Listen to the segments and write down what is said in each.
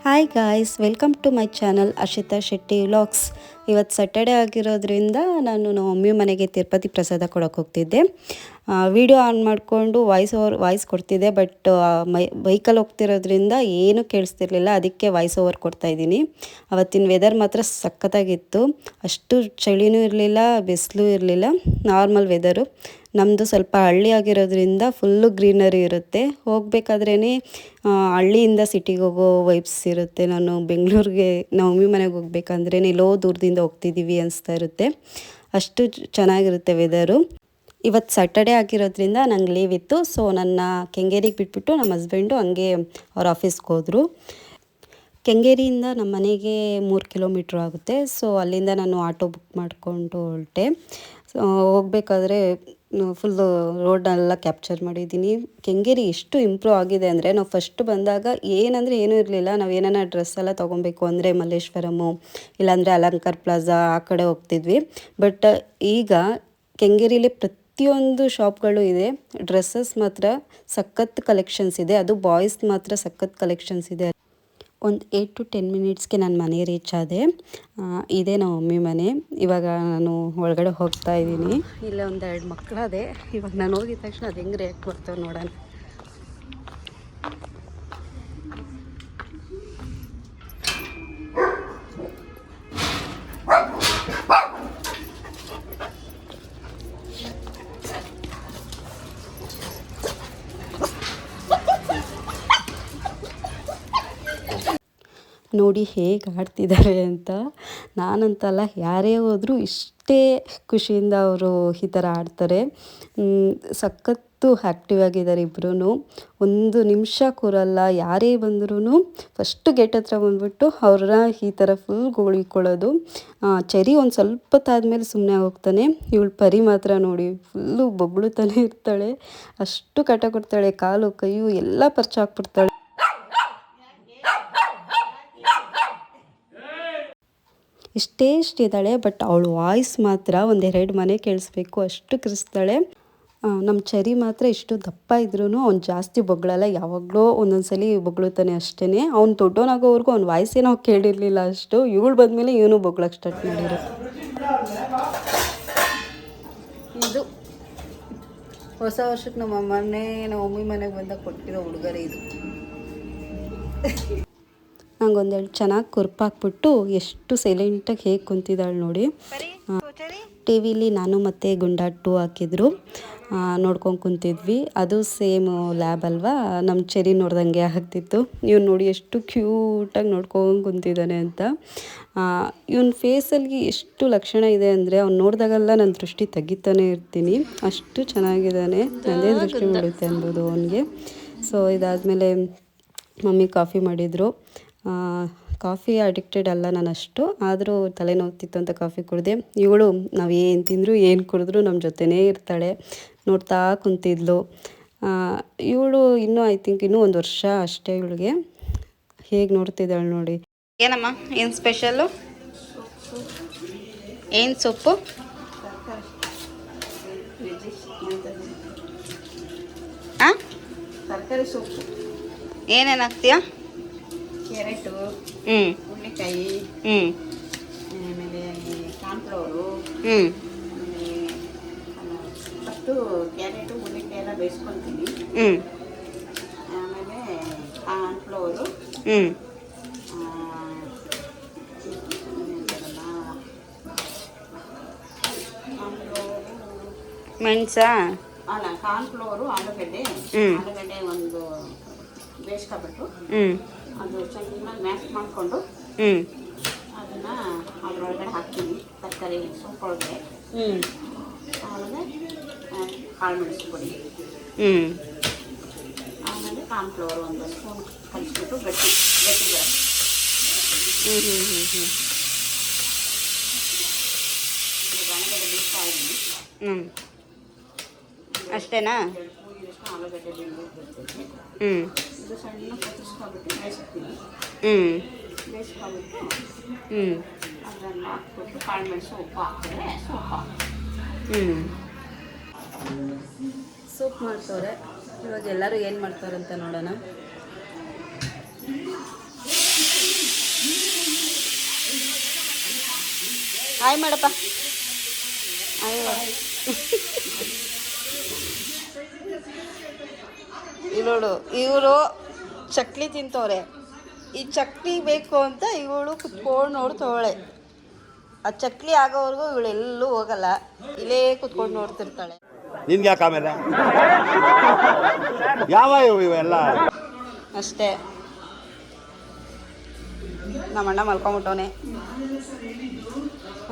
Hi guys, welcome to my channel Arshita Shetty vlogs. ಇವತ್ತು Saturday ಆಗಿರೋದ್ರಿಂದ ನಾನು ನಮ್ಮ ಮಮ್ಮಿ ಮನೆಗೆ ತಿರುಪತಿ ಪ್ರಸಾದ ಕೊಡೋಕೆ ಹೋಗ್ತಿದ್ದೆ. ವಿಡಿಯೋ ಆನ್ ಮಾಡಿಕೊಂಡು ವಾಯ್ಸ್ ಕೊಡ್ತಿದ್ದೆ, ಬಟ್ ಬೈಕಲ್ಲಿ ಹೋಗ್ತಿರೋದ್ರಿಂದ ಏನೂ ಕೇಳಿಸ್ತಿರ್ಲಿಲ್ಲ. ಅದಕ್ಕೆ ವಾಯ್ಸ್ ಓವರ್ ಕೊಡ್ತಾಯಿದ್ದೀನಿ. ಅವತ್ತಿನ ವೆದರ್ ಮಾತ್ರ ಸಖತ್ತಾಗಿತ್ತು. ಅಷ್ಟು ಚಳಿನೂ ಇರಲಿಲ್ಲ, ಬಿಸಿಲು ಇರಲಿಲ್ಲ, ನಾರ್ಮಲ್ ವೆದರು. ನಮ್ಮದು ಸ್ವಲ್ಪ ಹಳ್ಳಿ ಆಗಿರೋದ್ರಿಂದ ಫುಲ್ಲು ಗ್ರೀನರಿ ಇರುತ್ತೆ. ಹೋಗಬೇಕಾದ್ರೇ ಹಳ್ಳಿಯಿಂದ ಸಿಟಿಗೆ ಹೋಗೋ ವೈಬ್ಸ್ ಇರುತ್ತೆ. ನಾನು ಬೆಂಗಳೂರಿಗೆ ನಮ್ಮ ಮಮ್ಮಿ ಮನೆಗೆ ಹೋಗ್ಬೇಕಂದ್ರೆ ಎಲ್ಲೋ ದೂರದಿಂದ ಹೋಗ್ತಿದ್ದೀವಿ ಅನಿಸ್ತಾ ಇರುತ್ತೆ. ಅಷ್ಟು ಚೆನ್ನಾಗಿರುತ್ತೆ ವೆದರು. ಇವತ್ತು ಸ್ಯಾಟರ್ಡೇ ಆಗಿರೋದ್ರಿಂದ ನಂಗೆ ಲೀವ್ ಇತ್ತು. ಸೊ ನನ್ನ ಕೆಂಗೇರಿಗೆ ಬಿಟ್ಬಿಟ್ಟು ನಮ್ಮ ಹಸ್ಬೆಂಡು ಹಂಗೆ ಅವ್ರ ಆಫೀಸ್ಗೆ ಹೋದರು. ಕೆಂಗೇರಿಯಿಂದ ನಮ್ಮ ಮನೆಗೆ 3 ಕಿಲೋಮೀಟ್ರ್ ಆಗುತ್ತೆ. ಸೊ ಅಲ್ಲಿಂದ ನಾನು ಆಟೋ ಬುಕ್ ಮಾಡಿಕೊಂಡು ಹೊರಟೆ. ಹೋಗಬೇಕಾದ್ರೆ ಫುಲ್ಲು ರೋಡನ್ನೆಲ್ಲ ಕ್ಯಾಪ್ಚರ್ ಮಾಡಿದ್ದೀನಿ. ಕೆಂಗೇರಿ ಎಷ್ಟು ಇಂಪ್ರೂವ್ ಆಗಿದೆ ಅಂದರೆ, ನಾವು ಫಸ್ಟ್ ಬಂದಾಗ ಏನೂ ಇರಲಿಲ್ಲ. ನಾವು ಏನಾರ ಡ್ರೆಸ್ ಎಲ್ಲ ತೊಗೊಬೇಕು ಅಂದರೆ ಮಲ್ಲೇಶ್ವರಮು ಇಲ್ಲಾಂದರೆ ಅಲಂಕಾರ್ ಪ್ಲಾಜಾ ಆ ಕಡೆ ಹೋಗ್ತಿದ್ವಿ. ಬಟ್ ಈಗ ಕೆಂಗೇರಿಲಿ ಪ್ರತಿಯೊಂದು ಶಾಪ್ಗಳು ಇದೆ. ಡ್ರೆಸ್ಸಸ್ ಮಾತ್ರ ಸಖತ್ ಕಲೆಕ್ಷನ್ಸ್ ಇದೆ. ಅದು ಬಾಯ್ಸ್ ಮಾತ್ರ ಸಖತ್ ಕಲೆಕ್ಷನ್ಸ್ ಇದೆ. ಒಂದು 8 to 10 ಮಿನಿಟ್ಸ್ಗೆ ನಾನು ಮನೆ ರೀಚ್ ಆದೆ. ಇದೇ ನಮ್ಮ ಮಮ್ಮಿ ಮನೆ. ಇವಾಗ ನಾನು ಒಳಗಡೆ ಹೋಗ್ತಾ ಇದ್ದೀನಿ. ಇಲ್ಲೇ 1-2 ಮಕ್ಕಳದೆ. ಇವಾಗ ನಾನು ಹೋಗಿದ ತಕ್ಷಣ ಅದು ಹೆಂಗೆ ರಿಯಾಕ್ಟ್ ಮಾಡ್ತಾವೆ ನೋಡೋಣ. ನೋಡಿ ಹೇಗೆ ಆಡ್ತಿದ್ದಾರೆ ಅಂತ. ನಾನಂತಲ್ಲ, ಯಾರೇ ಹೋದರೂ ಇಷ್ಟೇ ಖುಷಿಯಿಂದ ಅವರು ಈ ಥರ ಆಡ್ತಾರೆ. ಸಖತ್ತು ಆ್ಯಕ್ಟಿವ್ ಆಗಿದ್ದಾರೆ ಇಬ್ಬರೂ. ಒಂದು ನಿಮಿಷ ಕೂರಲ್ಲ. ಯಾರೇ ಬಂದ್ರೂ ಫಸ್ಟು ಗೇಟ್ ಹತ್ರ ಬಂದುಬಿಟ್ಟು ಅವ್ರನ್ನ ಈ ಥರ ಫುಲ್ ಗೋಳಿಕೊಳ್ಳೋದು. ಚೆರಿ ಒಂದು ಸ್ವಲ್ಪ ಹೊತ್ತಾದ್ಮೇಲೆ ಸುಮ್ಮನೆ ಹೋಗ್ತಾನೆ. ಇವಳು ಪರಿ ಮಾತ್ರ ನೋಡಿ ಫುಲ್ಲು ಬೊಗಳುತ್ತಾನೆ ಇರ್ತಾಳೆ. ಅಷ್ಟು ಕಾಟ ಕೊಡ್ತಾಳೆ. ಕಾಲು ಕೈಯು ಎಲ್ಲ ಪರ್ಚ ಹಾಕ್ಬಿಡ್ತಾಳೆ. ಇಷ್ಟಿದ್ದಾಳೆ, ಬಟ್ ಅವಳು ವಾಯ್ಸ್ ಮಾತ್ರ 1-2 ಮನೆ ಕೇಳಿಸ್ಬೇಕು ಅಷ್ಟು ಕಿರಿಸ್ತಾಳೆ. ನಮ್ಮ ಚರಿ ಮಾತ್ರ ಇಷ್ಟು ದಪ್ಪ ಇದ್ರೂ ಅವ್ನು ಜಾಸ್ತಿ ಬೊಗಳಲ್ಲ. ಯಾವಾಗಲೂ ಒಂದೊಂದ್ಸಲಿ ಬೊಗಳುತ್ತಾನೆ ಅಷ್ಟೇ. ಅವ್ನು ದೊಡ್ಡವನಾಗೋವರೆಗೂ ಅವ್ನ ವಾಯ್ಸ್ ಏನೋ ಕೇಳಿರಲಿಲ್ಲ ಅಷ್ಟು. ಇವಳು ಬಂದಮೇಲೆ ಇವನು ಬೊಗಳಕ್ಕೆ ಸ್ಟಾರ್ಟ್ ಮಾಡಿರೋ. ಇದು ಹೊಸ ವರ್ಷಕ್ಕೆ ನಮ್ಮ ಮಮ್ಮಿ ಮನೆಗೆ ಬಂದಾಗ ಕೊಟ್ಟಿರೋ ಉಡುಗೊರೆ ಇದು. ನಂಗೊಂದೆರಡು ಚೆನ್ನಾಗಿ ಕುರ್ಪಾಕ್ಬಿಟ್ಟು ಎಷ್ಟು ಸೈಲೆಂಟಾಗಿ ಹೇಗೆ ಕುಂತಿದ್ದಾಳೆ ನೋಡಿ. ಟಿ ವಿಲಿ ನಾನು ಮತ್ತು ಗುಂಡಾ 2 ಹಾಕಿದ್ರು, ನೋಡ್ಕೊಂಡು ಕುಂತಿದ್ವಿ. ಅದು ಸೇಮ್ ಲ್ಯಾಬ್ ಅಲ್ವಾ, ನಮ್ಮ ಚೆರಿ ನೋಡ್ದಂಗೆ ಆಗ್ತಿತ್ತು. ನೀವು ನೋಡಿ ಎಷ್ಟು ಕ್ಯೂಟಾಗಿ ನೋಡ್ಕೊಂಡು ಕುಂತಿದ್ದಾನೆ ಅಂತ. ಇವನ ಫೇಸಲ್ಲಿ ಎಷ್ಟು ಲಕ್ಷಣ ಇದೆ ಅಂದರೆ, ಅವ್ನು ನೋಡಿದಾಗೆಲ್ಲ ನನ್ನ ದೃಷ್ಟಿ ತೆಗಿತಾನೆ ಇರ್ತೀನಿ. ಅಷ್ಟು ಚೆನ್ನಾಗಿದ್ದಾನೆ. ನನ್ನದೇ ದೃಷ್ಟಿ ಮಾಡುತ್ತೆ ಅನ್ಬೋದು ಅವನಿಗೆ. ಸೊ ಇದಾದಮೇಲೆ ಮಮ್ಮಿ ಕಾಫಿ ಮಾಡಿದರು. ಕಾಫಿ ಅಡಿಕ್ಟೆಡ್ ಅಲ್ಲ ನಾನು ಅಷ್ಟು, ಆದರೂ ತಲೆನೋವ್ತಿತ್ತು ಅಂತ ಕಾಫಿ ಕುಡಿದೆ. ಇವಳು ನಾವು ಏನು ತಿಂದರೂ ಏನು ಕುಡಿದ್ರೂ ನಮ್ಮ ಜೊತೆನೇ ಇರ್ತಾಳೆ. ನೋಡ್ತಾ ಕುಂತಿದ್ಲು. ಇವಳು ಇನ್ನೂ ಐ ಥಿಂಕ್ ಇನ್ನೂ 1 ವರ್ಷ ಅಷ್ಟೇ ಇವಳಿಗೆ. ಹೇಗೆ ನೋಡ್ತಿದ್ದಾಳೆ ನೋಡಿ. ಏನಮ್ಮ, ಏನು ಸ್ಪೆಷಲ್ಲು? ಏನು ಸೊಪ್ಪು? ಹಾಂ, ತರಕಾರಿ ಸೊಪ್ಪು. ಏನೇನು ಹಾಕ್ತೀಯಾ? ಕ್ಯಾರೆಟು, ಹುಳ್ಳಿಕಾಯಿ, ಆಮೇಲೆ ಕಾನ್ಫ್ಲವರು, ಫಸ್ಟು ಕ್ಯಾರೆಟು ಹುಳ್ಳಿಕಾಯಿ ಎಲ್ಲ ಬೇಯಿಸ್ಕೊತೀನಿ. ಆಮೇಲೆ ಕಾನ್ಫ್ಲವರು, ಮೆಣಸ ಅಲ್ಲ, ಕಾನ್ಫ್ಲವರು, ಆಲೂಗಡ್ಡೆ ಒಂದು ಬೇಯಿಸ್ಕೊಬಿಟ್ಟು ಅದು ಚೆನ್ನಾಗಿ ಮ್ಯಾಶ್ ಮಾಡಿಕೊಂಡು ಅದನ್ನು ಅದರೊಳಗಡೆ ಹಾಕ್ತೀನಿ. ತರಕಾರಿ ಸೊಪ್ಪು ಒಳಗಡೆ ಆಮೇಲೆ ಕಾಳು ಮೆಣಸು ಪುಡಿ, ಆಮೇಲೆ ಕಾನ್ಫ್ಲವರ್ ಒಂದು ಸ್ಪೂನ್ ಕಲಿಸ್ಬಿಟ್ಟು ಗಟ್ಟಿ ಬರುತ್ತೆ. ಆಲೂಗಡ್ಡೆ ಬೇಯಿಸ್ತಾ ಇದ್ದೀನಿ. ಅಷ್ಟೇನಾ? ಆಲೂಗಡ್ಡೆ ಬರ್ತೈತೆ. ಇದು ಸಣ್ಣ ಕೊತ್ತಿಸ್ಕೊಬಿಟ್ಟು ಬೇಯಿಸ್ತೀನಿ. ಬೇಯಿಸ್ಕೊಬಿಟ್ಟು ಅದನ್ನು ಹಾಕ್ಬಿಟ್ಟು ಕಾಳು ಮೆಣಸು ಉಪ್ಪು ಹಾಕಿದ್ರೆ ಸೂಪ್ ಮಾಡ್ತವ್ರೆ. ಇವಾಗ ಎಲ್ಲರೂ ಏನು ಮಾಡ್ತಾರಂತ ನೋಡೋಣ. ಹಾಯ್ ಮಾಡಪ್ಪ. ಇರೋಡು ಇವರು ಚಕ್ಲಿ ತಿಂತವ್ರೆ. ಈ ಚಕ್ಲಿ ಬೇಕು ಅಂತ ಇವಳು ಕುತ್ಕೊಂಡು ನೋಡ್ತವಳೆ. ಆ ಚಕ್ಲಿ ಆಗೋವರೆಗೂ ಇವಳೆಲ್ಲೂ ಹೋಗಲ್ಲ, ಇಲ್ಲೇ ಕುತ್ಕೊಂಡು ನೋಡ್ತಿರ್ತಾಳೆ. ನಿನ್ಗೆ ಯಾಕೆ ಆಮೇಲೆ ಯಾವ ಇವೆಲ್ಲ ಅಷ್ಟೇ. ನಮ್ಮ ಅಣ್ಣ ಮಲ್ಕೊಂಬಿಟ್ಟವನೆ.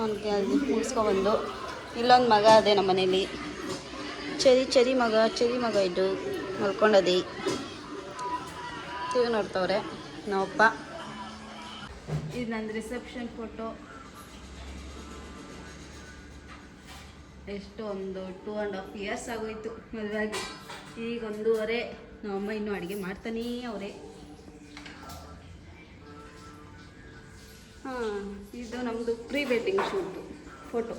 ಅವನಿಗೆ ಮುಗಿಸ್ಕೊಬಂದು ಇಲ್ಲೊಂದು ಮಗ ಅದೇ ನಮ್ಮ ಮನೇಲಿ, ಚರಿ ಮಗ ಇದು ಮಲ್ಕೊಂಡದಿ. ಟಿವಿ ನೋಡ್ತವ್ರೆ ನಮ್ಮಪ್ಪ. ಇದು ನಂದು ರಿಸೆಪ್ಷನ್ ಫೋಟೋ. ಎಷ್ಟು ಒಂದು 2.5 years ಆಗೋಯ್ತು ಮದುವೆಯಾಗಿ. ಈಗ 1.5 ನಮ್ಮಮ್ಮ ಇನ್ನೂ ಅಡುಗೆ ಮಾಡ್ತಾನೇ ಅವರೇ. ಹಾಂ, ಇದು ನಮ್ಮದು ಪ್ರೀ ವೆಡ್ಡಿಂಗ್ ಶೂಟು ಫೋಟೋ.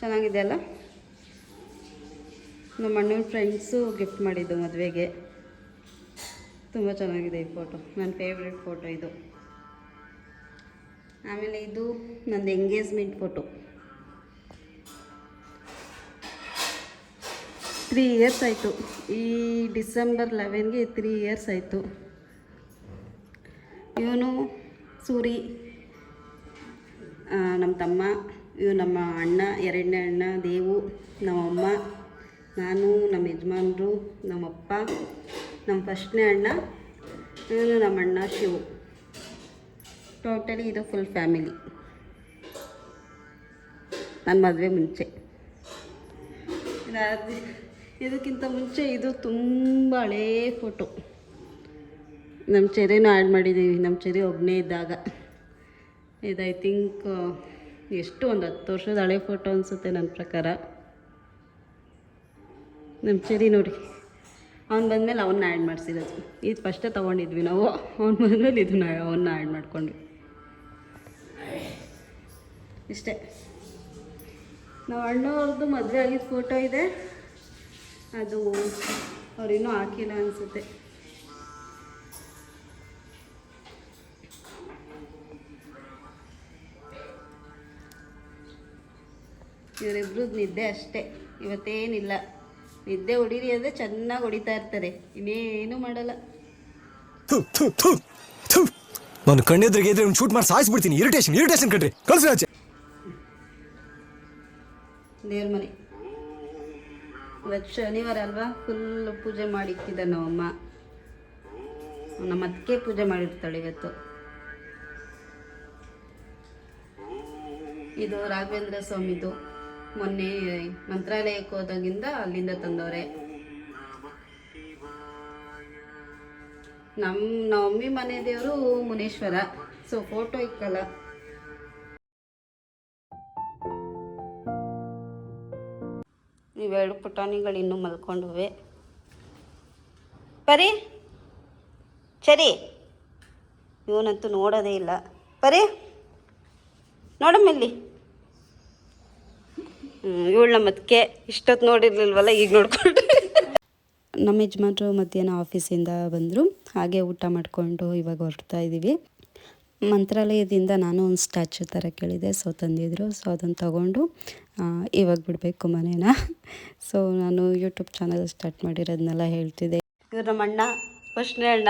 ಚೆನ್ನಾಗಿದೆ ಅಲ್ಲ? ನಮ್ಮ ಅಣ್ಣನ ಫ್ರೆಂಡ್ಸು ಗಿಫ್ಟ್ ಮಾಡಿದ್ದು ಮದುವೆಗೆ. ತುಂಬ ಚೆನ್ನಾಗಿದೆ ಈ ಫೋಟೋ, ನನ್ನ ಫೇವ್ರೆಟ್ ಫೋಟೋ ಇದು. ಆಮೇಲೆ ಇದು ನಂದು ಎಂಗೇಜ್ಮೆಂಟ್ ಫೋಟೋ. 3 years ಆಯಿತು. ಈ December 11ಗೆ 3 years ಆಯಿತು. ಇವನು ಸೂರಿ ನಮ್ಮ ತಮ್ಮ, ಇವು ನಮ್ಮ ಅಣ್ಣ, 2ನೇ ಅಣ್ಣ ದೇವು, ನಮ್ಮಮ್ಮ, ನಾನು, ನಮ್ಮ ಯಜಮಾನ್ರು, ನಮ್ಮಪ್ಪ, ನಮ್ಮ 1ನೇ ಅಣ್ಣ, ಇವನು ನಮ್ಮ ಅಣ್ಣ ಶಿವು. ಟೋಟಲಿ ಇದು ಫುಲ್ ಫ್ಯಾಮಿಲಿ. ನನ್ನ ಮದುವೆ ಮುಂಚೆ. ಇದಕ್ಕಿಂತ ಮುಂಚೆ ಇದು ತುಂಬ ಹಳೇ ಫೋಟೋ. ನಮ್ಮ ಚೆರಿನೂ ಆ್ಯಡ್ ಮಾಡಿದ್ದೀವಿ, ನಮ್ಮ ಚೆರಿ ಒಬ್ಬನೇ ಇದ್ದಾಗ. ಇದು ಐ ಥಿಂಕ್ ಎಷ್ಟು ಒಂದು 10 ವರ್ಷದ ಹಳೆ ಫೋಟೋ ಅನಿಸುತ್ತೆ ನನ್ನ ಪ್ರಕಾರ. ನಮ್ಮ ಚೆರಿ ನೋಡಿ, ಅವ್ನು ಬಂದಮೇಲೆ ಅವನ್ನ ಆ್ಯಡ್ ಮಾಡಿಸಿರೋದು. ಇದು ಫಸ್ಟೇ ತೊಗೊಂಡಿದ್ವಿ ನಾವು, ಅವ್ನು ಬಂದಮೇಲೆ ಇದನ್ನ ಅವನ್ನ ಆ್ಯಡ್ ಮಾಡ್ಕೊಂಡ್ವಿ. ಇಷ್ಟೇ. ನಾವು ಅಣ್ಣವ್ರದ್ದು ಮದುವೆ ಆಗಿದ್ದ ಫೋಟೋ ಇದೆ, ಅದು ಅವ್ರಿನ್ನೂ ಹಾಕಿಲ್ಲ ಅನಿಸುತ್ತೆ. ಇವರಿಬ್ರದ್ದು ನಿದ್ದೆ ಅಷ್ಟೇ, ಇವತ್ತೇನಿಲ್ಲ. ನಿದ್ದೆ ಹೊಡೀರಿ ಅಂದರೆ ಚೆನ್ನಾಗಿ ಹೊಡಿತಾ ಇರ್ತಾರೆ, ಇನ್ನೇನು ಮಾಡಲ್ಲ. ನಾನು ಕಣ್ಣೆದ್ರಿಗೆ ಇದ್ರೆ ಒಂದು ಶೂಟ್ ಮಾಡಿ ಸಾಯಿಸ್ಬಿಡ್ತೀನಿ. ಇರಿಟೇಷನ್ ಕಣ್ರಿ, ಕಳ್ಸಿ ಆಚೆ. ದೇವ್ರ ಮನೆ ಇವತ್ತು ಶನಿವಾರ ಅಲ್ವಾ, ಫುಲ್ ಪೂಜೆ ಮಾಡಿಕ್ಕಿದ್ದ ನಮ್ಮಮ್ಮ. ನಮ್ಮ ಅತ್ತಿಗೆ ಪೂಜೆ ಮಾಡಿರ್ತಾಳೆ ಇವತ್ತು. ಇದು ರಾಘವೇಂದ್ರ ಸ್ವಾಮಿದು, ಮೊನ್ನೆ ಮಂತ್ರಾಲಯಕ್ಕೆ ಹೋದಾಗಿಂದ ಅಲ್ಲಿಂದ ತಂದವ್ರೆ. ನಮ್ಮ ಮಮ್ಮಿ ಮನೆ ದೇವರು ಮುನೇಶ್ವರ, ಸೊ ಫೋಟೋ ಇಕ್ಕಲ್ಲ. ಇವೆರಡು ಪುಟಾಣಿಗಳು ಇನ್ನೂ ಮಲ್ಕೊಂಡವೆ. ಪರಿ ಸರಿ, ಇವನಂತೂ ನೋಡೋದೇ ಇಲ್ಲ. ಪರಿ ನೋಡಮ್ಮಿಲ್ಲಿ. ಇವಳು ನಮ್ಮ ಅದಕ್ಕೆ ಇಷ್ಟೊತ್ತು ನೋಡಿರ್ಲಿಲ್ವಲ್ಲ, ಈಗ ನೋಡ್ಕೊಂಡು. ನಮ್ಮ ಯಜಮಾನ್ರು ಮಧ್ಯಾಹ್ನ ಆಫೀಸಿಂದ ಬಂದರು, ಹಾಗೆ ಊಟ ಮಾಡಿಕೊಂಡು ಇವಾಗ ಹೊರಡ್ತಾ ಇದ್ದೀವಿ. ಮಂತ್ರಾಲಯದಿಂದ ನಾನು ಒಂದು ಸ್ಟ್ಯಾಚು ಥರ ಕೇಳಿದೆ, ಸೊ ತಂದಿದ್ರು. ಸೊ ಅದನ್ನು ತಗೊಂಡು ಇವಾಗ ಬಿಡಬೇಕು ಮನೇನ. ಸೊ ನಾನು ಯೂಟ್ಯೂಬ್ ಚಾನಲ್ ಸ್ಟಾರ್ಟ್ ಮಾಡಿರೋದನ್ನೆಲ್ಲ ಹೇಳ್ತಿದ್ದೆ. ಇವ್ರು ನಮ್ಮ ಅಣ್ಣ, 1ನೇ ಅಣ್ಣ.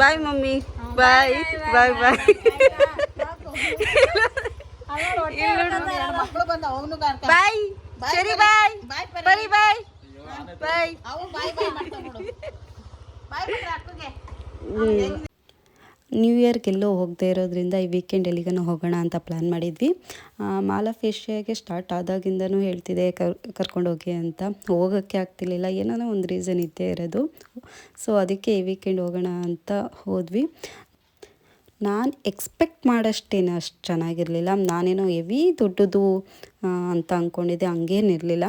ಬಾಯ್ ಮಮ್ಮಿ, ಬಾಯ್ ಬಾಯ್ ಬಾಯ್. ಬಾಯ್ ಸರಿ, ಬಾಯ್ ಬರಿ, ಬಾಯ್ ಬಾಯ್. ನ್ಯೂ ಇಯರ್ಗೆಲ್ಲೋ ಹೋಗದೆ ಇರೋದ್ರಿಂದ ಈ ವೀಕೆಂಡ್ ಎಲ್ಲಿಗನೂ ಹೋಗೋಣ ಅಂತ ಪ್ಲ್ಯಾನ್ ಮಾಡಿದ್ವಿ. ಮಾಲ್ ಆಫ್ ಏಷ್ಯಾಗೆ ಸ್ಟಾರ್ಟ್ ಆದಾಗಿಂದನೂ ಹೇಳ್ತಿದ್ದೆ ಕರ್ಕೊಂಡೋಗಿ ಅಂತ. ಹೋಗೋಕ್ಕೆ ಆಗ್ತಿರ್ಲಿಲ್ಲ, ಏನೋ ಒಂದು ರೀಸನ್ ಇದ್ದೇ ಇರೋದು. ಸೊ ಅದಕ್ಕೆ ಈ ವೀಕೆಂಡ್ ಹೋಗೋಣ ಅಂತ ಹೋದ್ವಿ. ನಾನು ಎಕ್ಸ್ಪೆಕ್ಟ್ ಮಾಡೋಷ್ಟೇನು ಅಷ್ಟು ಚೆನ್ನಾಗಿರಲಿಲ್ಲ. ನಾನೇನೋ ಹೆವಿ ದೊಡ್ಡದು ಅಂತ ಅಂದ್ಕೊಂಡಿದ್ದೆ, ಹಂಗೇನಿರಲಿಲ್ಲ.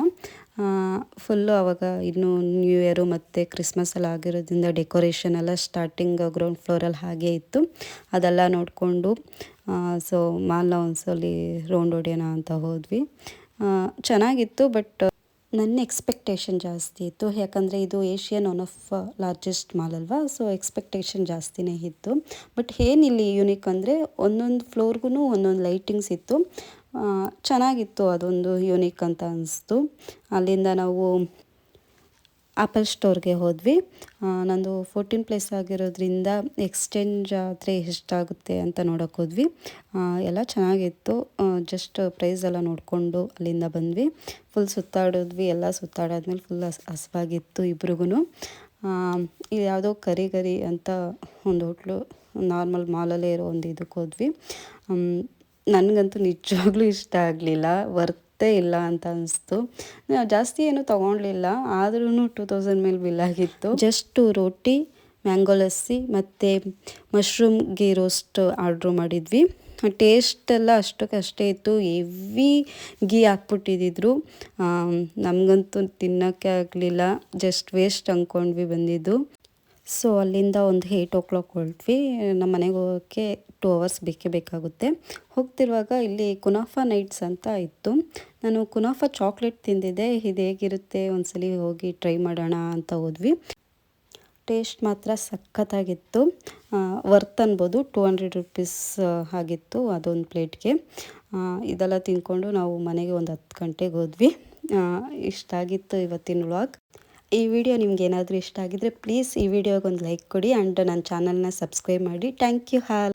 ಫುಲ್ಲು ಆವಾಗ ಇನ್ನೂ ನ್ಯೂ ಇಯರು ಮತ್ತು ಕ್ರಿಸ್ಮಸ್ ಎಲ್ಲ ಆಗಿರೋದ್ರಿಂದ ಡೆಕೋರೇಷನ್ ಎಲ್ಲ ಸ್ಟಾರ್ಟಿಂಗ್ ಗ್ರೌಂಡ್ ಫ್ಲೋರಲ್ಲಿ ಹಾಗೇ ಇತ್ತು. ಅದೆಲ್ಲ ನೋಡಿಕೊಂಡು ಸೊ ಮಾಲ್ನ ಒಂದ್ಸಲಿ ರೌಂಡ್ ಹೊಡೆಯೋಣ ಅಂತ ಹೋದ್ವಿ. ಚೆನ್ನಾಗಿತ್ತು, ಬಟ್ ನನ್ನ ಎಕ್ಸ್ಪೆಕ್ಟೇಷನ್ ಜಾಸ್ತಿ ಇತ್ತು, ಯಾಕಂದರೆ ಇದು Asian one of largest mall ಅಲ್ವಾ, ಸೊ ಎಕ್ಸ್ಪೆಕ್ಟೇಷನ್ ಜಾಸ್ತಿನೇ ಇತ್ತು. ಬಟ್ ಏನಿಲ್ಲಿ ಯೂನಿಕ್ ಅಂದರೆ ಒಂದೊಂದು ಫ್ಲೋರ್ಗೂ ಒಂದೊಂದು ಲೈಟಿಂಗ್ಸ್ ಇತ್ತು. ಚೆನ್ನಾಗಿತ್ತು, ಅದೊಂದು ಯೂನಿಕ್ ಅಂತ ಅನಿಸ್ತು. ಅಲ್ಲಿಂದ ನಾವು ಆ್ಯಪಲ್ ಸ್ಟೋರ್ಗೆ ಹೋದ್ವಿ. ನಂದು 14 ಪ್ಲೇಸ್ ಆಗಿರೋದ್ರಿಂದ ಎಕ್ಸ್ಚೇಂಜ್ ಆದರೆ ಎಷ್ಟಾಗುತ್ತೆ ಅಂತ ನೋಡೋಕೆ ಹೋದ್ವಿ. ಎಲ್ಲ ಚೆನ್ನಾಗಿತ್ತು. ಜಸ್ಟ್ ಪ್ರೈಸ್ ಎಲ್ಲ ನೋಡಿಕೊಂಡು ಅಲ್ಲಿಂದ ಬಂದ್ವಿ. ಫುಲ್ ಸುತ್ತಾಡಿದ್ವಿ. ಎಲ್ಲ ಸುತ್ತಾಡಾದ್ಮೇಲೆ ಫುಲ್ ಹಸ್ವಾಗಿತ್ತು ಇಬ್ರಿಗೂ. ಇದು ಯಾವುದೋ ಕರಿ ಅಂತ ಒಂದು ಹೋಟ್ಲು, ನಾರ್ಮಲ್ ಮಾಲಲ್ಲೇ ಇರೋ ಒಂದು ಇದಕ್ಕೆ ಹೋದ್ವಿ. ನನಗಂತೂ ನಿಜವಾಗ್ಲೂ ಇಷ್ಟ ಆಗಲಿಲ್ಲ, ವರ್ತೇ ಇಲ್ಲ ಅಂತ ಅನಿಸ್ತು. ಜಾಸ್ತಿ ಏನೂ ತೊಗೊಳ್ಲಿಲ್ಲ, ಆದ್ರೂ 2000 ಮೇಲೆ ಬಿಲ್ ಆಗಿತ್ತು. ಜಸ್ಟ್ ರೋಟಿ, ಮ್ಯಾಂಗೋ ಲಸ್ಸಿ ಮತ್ತು ಮಶ್ರೂಮ್ ಗೀ ರೋಸ್ಟ್ ಆರ್ಡ್ರು ಮಾಡಿದ್ವಿ. ಟೇಸ್ಟ್ ಎಲ್ಲ ಅಷ್ಟಕ್ಕಷ್ಟೇ ಇತ್ತು. ಹೆವಿ ಗೀ ಹಾಕ್ಬಿಟ್ಟಿದ್ರು. ನಮಗಂತೂ ತಿನ್ನೋಕ್ಕೆ ಆಗಲಿಲ್ಲ, ಜಸ್ಟ್ ವೇಸ್ಟ್ ಅಂದ್ಕೊಂಡ್ವಿ ಬಂದಿದ್ದು. ಸೊ ಅಲ್ಲಿಂದ ಒಂದು 8 o'clock ಹೊರಟ್ವಿ. ನಮ್ಮ ಮನೆಗೆ ಹೋಗೋಕ್ಕೆ 2 hours ಬೇಕೇ ಬೇಕಾಗುತ್ತೆ. ಹೋಗ್ತಿರುವಾಗ ಇಲ್ಲಿ ಕುನಾಫಾ ನೈಟ್ಸ್ ಅಂತ ಇತ್ತು. ನಾನು ಕುನಾಫಾ ಚಾಕ್ಲೇಟ್ ತಿಂದಿದ್ದೆ, ಇದು ಹೇಗಿರುತ್ತೆ ಒಂದ್ಸಲಿ ಹೋಗಿ ಟ್ರೈ ಮಾಡೋಣ ಅಂತ ಹೋದ್ವಿ. ಟೇಸ್ಟ್ ಮಾತ್ರ ಸಖತ್ತಾಗಿತ್ತು. ವರ್ತ್ ಅನ್ಬೋದು. 200 rupees ಆಗಿತ್ತು ಅದೊಂದು ಪ್ಲೇಟ್ಗೆ. ಇದೆಲ್ಲ ತಿಂದ್ಕೊಂಡು ನಾವು ಮನೆಗೆ ಒಂದು 10 ಗಂಟೆಗೆ ಹೋದ್ವಿ. ಇಷ್ಟ ಆಗಿತ್ತು ಇವತ್ತಿನ ವ್ಲಾಗ್. ಈ ವಿಡಿಯೋ ನಿಮ್ಗೆ ಏನಾದರೂ ಇಷ್ಟ ಆಗಿದ್ರೆ ಪ್ಲೀಸ್ ಈ ವಿಡಿಯೋಗೆ ಒಂದು ಲೈಕ್ ಕೊಡಿ ಆ್ಯಂಡ್ ನನ್ನ ಚಾನಲ್ನ ಸಬ್ಸ್ಕ್ರೈಬ್ ಮಾಡಿ. Thank you.